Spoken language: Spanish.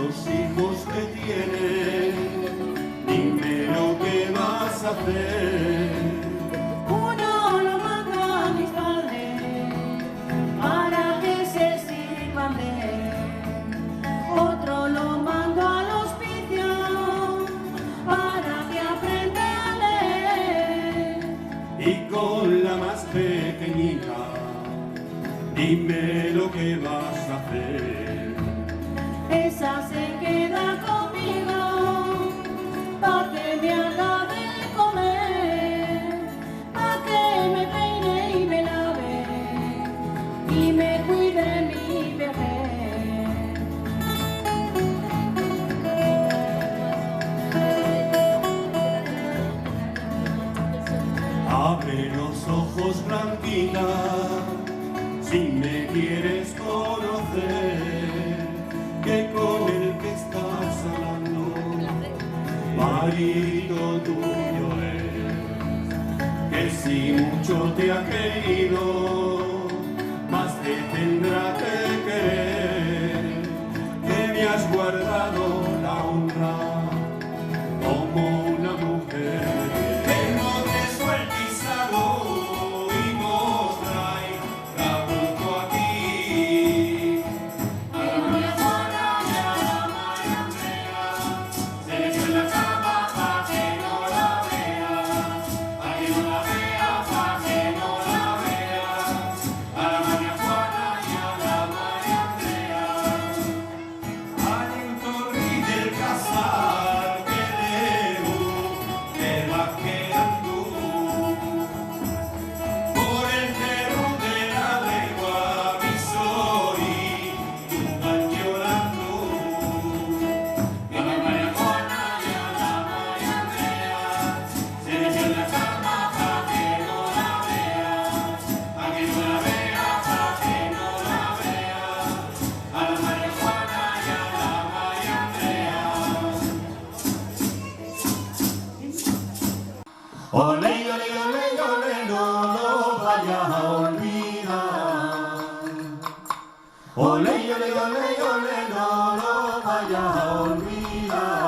esos hijos que tienes, dime lo que vas a hacer. Uno lo mando a mis padres para que se sirvan de él. Otro lo mando al hospicio para que aprenda a leer. Y con la más pequeñita, dime lo que vas a hacer. Esa se queda conmigo para que me haga de comer, para que me peine y me lave y me cuide mi bebé. Abre los ojos, Blanquita, si me quieres conocer, que con el que estás hablando, marido tuyo es, que si mucho te ha querido, más te tendrá que querer, que me has guardado la honra como una mujer. Ole, ole, ole, ole, no lo vayas a olvidar. Ole, ole, ole, ole, no lo vayas a olvidar.